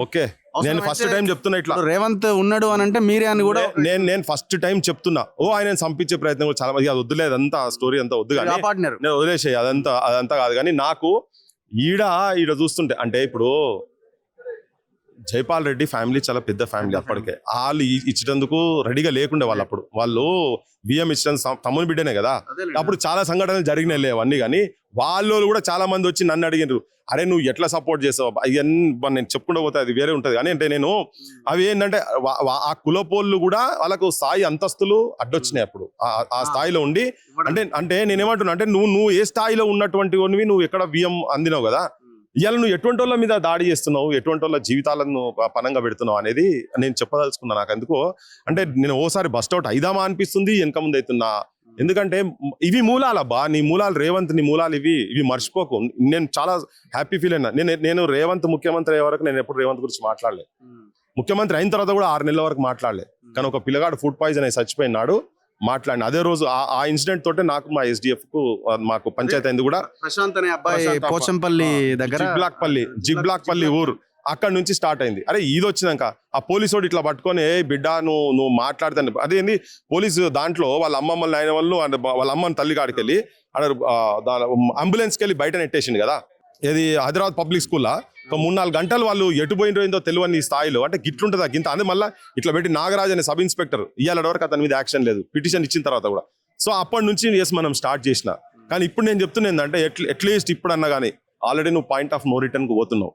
Okay, నేను first time చెప్తున్నా ఇట్లా. రేవంత్ ఉన్నాడు అని అంటే మీరే అని కూడా నేను ఫస్ట్ టైం చెప్తున్నా. ఆయన చంపించే ప్రయత్నం కూడా చాలా మంది, అది వద్దులే, అదంతా స్టోరీ అంతా వద్దు కానీ కాపాడినారు. నేను వదిలేసే, అదంతా కాదు. కానీ నాకు ఈడ చూస్తుంటే అంటే ఇప్పుడు జైపాల్ రెడ్డి ఫ్యామిలీ చాలా పెద్ద ఫ్యామిలీ అప్పటికే. వాళ్ళు ఇచ్చేందుకు రెడీగా లేకుండే వాళ్ళు. అప్పుడు వాళ్ళు బియ్యం ఇచ్చిన తమ్ముని బిడ్డనే కదా. అప్పుడు చాలా సంఘటనలు జరిగినాయి అవన్నీ. కానీ వాళ్ళు కూడా చాలా మంది వచ్చి నన్ను అడిగినారు, అరే నువ్వు ఎట్లా సపోర్ట్ చేసావు ఇవన్నీ. నేను చెప్పుకుంటూ పోతే అది వేరే ఉంటుంది. కానీ అంటే నేను అవి ఏంటంటే ఆ కులపోళ్ళు కూడా వాళ్ళకు స్థాయి అంతస్తులు అడ్డొచ్చినాయి అప్పుడు ఆ స్థాయిలో ఉండి. అంటే నేనేమంటున్నా అంటే నువ్వు ఏ స్థాయిలో ఉన్నటువంటి నువ్వు ఎక్కడ బియ్యం అందినావు కదా, ఇవాళ నువ్వు ఎటువంటి వాళ్ళ మీద దాడి చేస్తున్నావు, ఎటువంటి వాళ్ళ జీవితాలను పనంగా పెడుతున్నావు అనేది నేను చెప్పదలుచుకున్నా. నాకు ఎందుకో అంటే నేను ఓసారి బస్ట్ అవుట్ అయిదామా అనిపిస్తుంది, వెనక ముందు అవుతున్నా. ఎందుకంటే ఇవి మూలాలబ్బా, నీ మూలాలు రేవంత్, నీ మూలాలు ఇవి మర్చిపోకు. నేను చాలా హ్యాపీ ఫీల్ అయినా. నేను రేవంత్ ముఖ్యమంత్రి అయ్యే వరకు నేను ఎప్పుడు రేవంత్ గురించి మాట్లాడలేదు. ముఖ్యమంత్రి అయిన తర్వాత కూడా 6 నెలల వరకు మాట్లాడలేదు. కానీ ఒక పిల్లగాడు ఫుడ్ పాయిజన్ అయి చచ్చిపోయినాడు, మాట్లాడిన అదే రోజు ఆ ఇన్సిడెంట్ తోటే నాకు మా SDF కు మాకు పంచాయతీ అయింది కూడా. ప్రశాంత్ అనే అబ్బాయి పోచంపల్లి దగ్గర జిబ్లాక్పల్లి ఊరు, అక్కడ నుంచి స్టార్ట్ అయింది. అరే ఇది వచ్చినాక ఆ పోలీసు ఇట్లా పట్టుకొని, ఏ బిడ్డ నువ్వు మాట్లాడతాను, అదేంది పోలీసు దాంట్లో వాళ్ళ అమ్మమ్మలు ఆయన వాళ్ళు వాళ్ళ అమ్మని తల్లి కాడికి వెళ్ళి అంబులెన్స్కి వెళ్ళి బయట నెట్టేసింది కదా. ఇది హైదరాబాద్ పబ్లిక్ స్కూల్లో ఒక 3-4 గంటలు వాళ్ళు ఎటు పోయిందో తెలియని స్థాయిలో. అంటే గిట్లుంటుందా గింత అదే. మళ్ళీ ఇట్లా పెట్టి నాగరాజ్ అనే సబ్ ఇన్స్పెక్టర్ ఇవాళ వరకు అతని మీద యాక్షన్ లేదు, పిటిషన్ ఇచ్చిన తర్వాత కూడా. సో అప్పటి నుంచి మనం స్టార్ట్ చేసిన. కానీ ఇప్పుడు నేను చెప్తున్నా ఏంటంటే అట్లీస్ట్ ఇప్పుడన్నా కానీ ఆల్రెడీ నువ్వు పాయింట్ ఆఫ్ నో రిటర్న్ కు పోతున్నావు.